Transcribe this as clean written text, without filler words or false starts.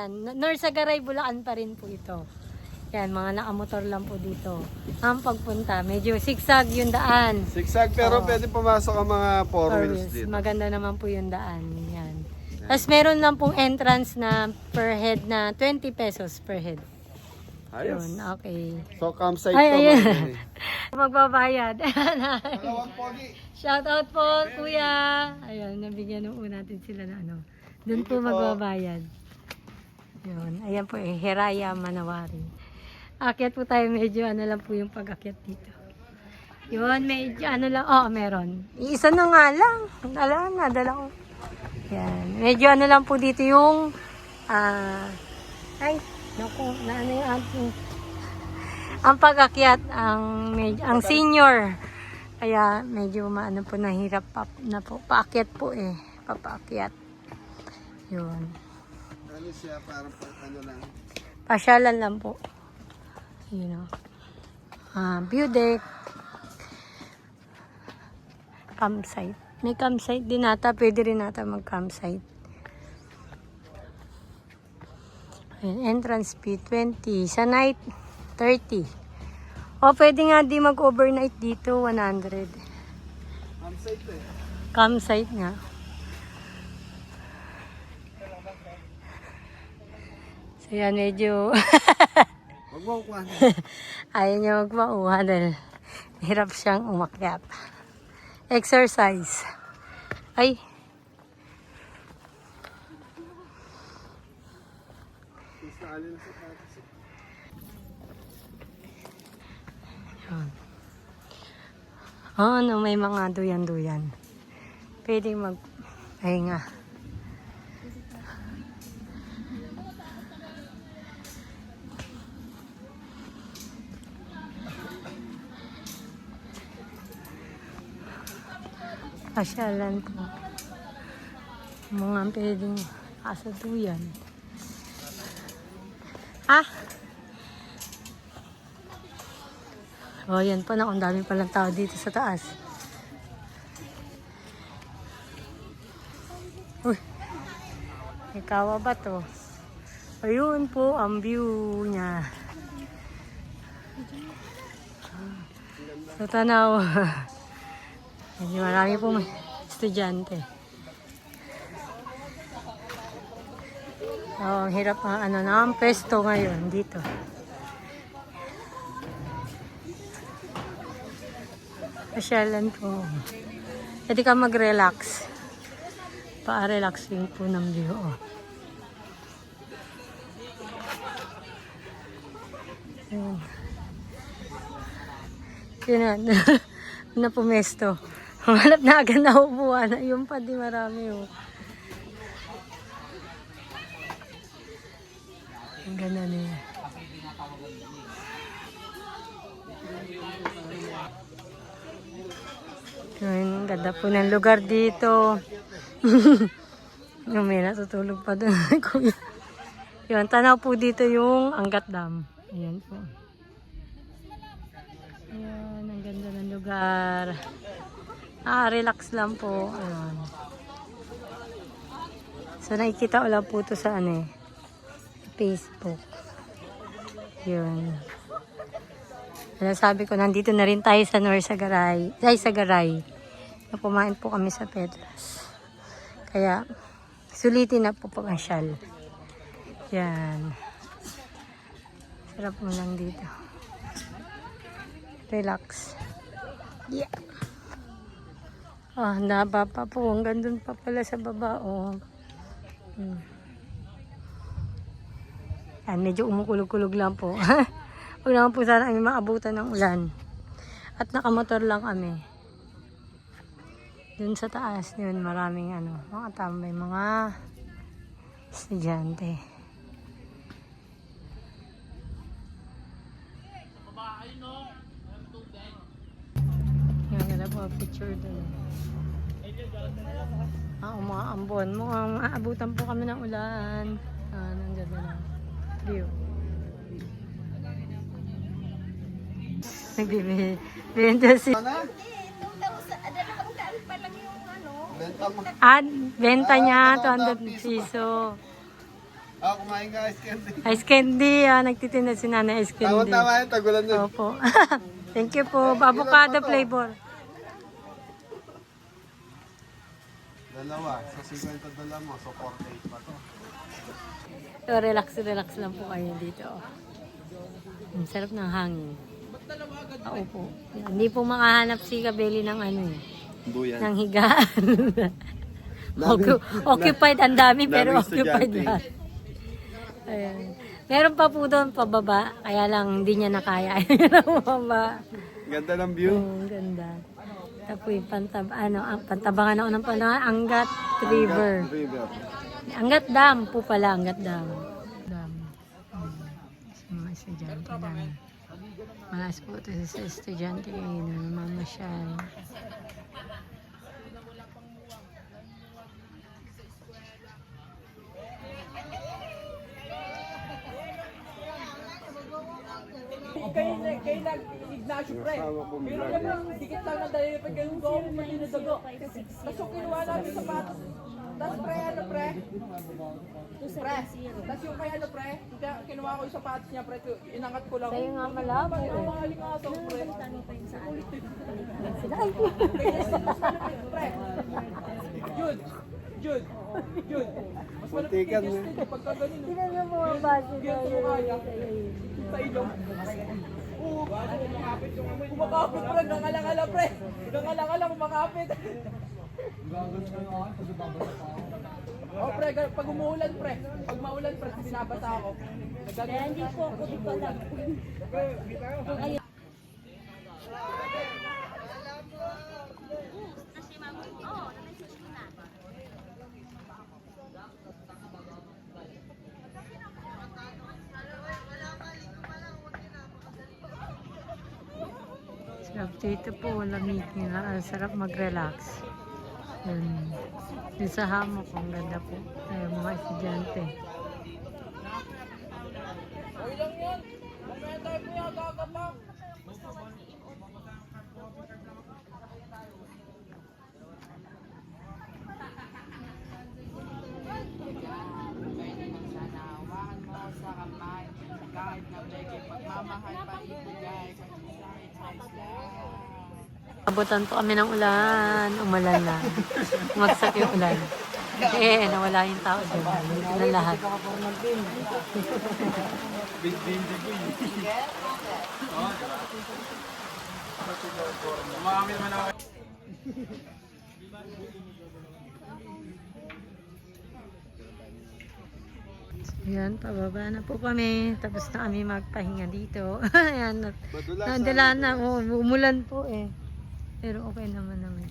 Yan, Norsagaray, Bulacan pa rin po ito. Yan, mga nakamotor lang po dito. Ang pagpunta, medyo sigsag yung daan. Sigsag pero pwede pumasok ang mga 4 wheels dito. Maganda naman po yung daan. Yan. Tapos meron lang pong entrance na per head na 20 pesos per head. Ayos. Yun, okay. So campsite Ay, to. ayun. Mga Magbabayad. Dalawang pogi. Shout out po, kuya. Ayun, nabigyan po natin sila na ano. Doon po magbabayad. Yun. Ayan po eh, Hiraya Manawari. Akyat po tayo, medyo ano lang po yung pag-akyat dito. Yun, medyo ano lang. Oh, meron. Isa na nga lang. Nadala ko. Yan. Medyo ano lang po dito yung ay, naku, na ano yung ating ang pag-akyat, ang senior. Kaya medyo maano po, nahirap pa, na po. Paakyat po eh. Papaakyat. Yun. Ano siya, parang ano lang. Pasyalan lang po. You know. View deck. Campsite. May campsite din nata. Pwede rin nata mag-campsite. Ayan, entrance fee 20. Sa night, 30. O, pwede nga di mag-overnight dito, 100. Campsite eh. Campsite nga. So yan, medyo Huwag mo kuhan. ayaw niya magmauha dahil hirap siyang umakyat. Exercise. Ay. Yan. Oh, no, may mga duyan-duyan. Pwede mag-pahinga. Pasyalan po. Mga pwedeng asaduyan. O, yan po na. Ang dami palang tao dito sa taas. Uy. May kawa ba to? Ayun po ang view niya. So, tanaw. Medyo marami pong estudyante. Oh, ang hirap na ang pesto ngayon dito. Pasyalan po. Pwede ka mag-relax. Pa-relaxing po ng view. Oh. Yun na pumesto. Malap na agad na upuan. Yung pa di marami. Oh. Ang ganda niya. Ang ganda po ng lugar dito. Yung may natutulog pa doon. Yun, tanaw po dito yung Angat Dam. Ayan po. Ayan, ang ganda ng lugar. Relax lang po. Ayan. So, nakikita ko lang po ito sa Facebook. Yun. Sabi ko, nandito na rin tayo sa Norsagaray. Sagaray. Pumain po kami sa Petras. Kaya, sulitin na po pamasyal. Yan. Sarap mo lang dito. Relax. Yeah. Naba pa po. Hanggang dun pa pala sa baba. Yan, medyo umukulog-kulog lang po. Huwag naman po sana kami maabutan ng ulan. At nakamotor lang kami. Dun sa taas, yun, maraming mga tambay, mga estudyante. Yan, ganda po picture dun. Umaambon. Mukhang aabutan po kami ng ulan. Nandiyan na. View. Nagbibenta si... Benta niya, 200 piso. Kumain ka ice candy. Ice candy, nagtitinda si nanay ice candy. Tama yan, tagulan yun. Opo. Thank you po. Avocado flavor. Dalawa. Sa 50 dala mo, so 48 pa to. So, relax lang po kayo dito. Ang sarap ng hangin. Opo. Hindi po makahanap si Kabeli ng Duyan. ng higaan. Occupied ang dami pero daming occupied estudyante. lahat. Ayan. Meron pa po doon pababa, kaya lang hindi niya nakaya. Ayun na bumaba. Ganda ng view. Ang ganda. Tapos yung pantabangan ako ng panahon, Angat River. River. Angat Dam po pala, Angat Dam. Sa mga estudyante dami. Malas po ito sa estudyante na namamasyal. Kayo nag-Ignacio pre. Pero naman, dikit lang na dahil pag ganun ko, mali na dugo. Tapos yung kinuha namin sapatos. Tapos pre, pre? Tapos yung kay pre, kinuha ko yung sapatos niya pre, inangat ko lang. Kayo nga malabo Ang eh. mga alingaso pre. Pre. Jude. Mas Muntikan niya. pagka ganun. Sino na mga base na Sa ilong. Oo, kumakapit pre, nangalangala pre. Nangalangala kumakapit. Pre, pag umuulan pre, pag maulan pre, binabasa ako. Kaya hindi po ako di pa lang. Sarap dito po, lamig nila. Sarap mag-relax. Yun. Yung sa hammock, ang ganda po. Ay, mga estudyante. Okay lang yan. Mamaya tayo po yung gagapang. Abutan po kami ng ulan. Umulan na. Umagsak yung ulan. Nawala yung tao doon. Dito na lahat. Big danger ko yun. Umami naman ako. Ayan, pababa na po kami. Tapos na kami magpahinga dito. Ayan, Madulas. nadala na. Umulan po eh. Pero okay naman naman.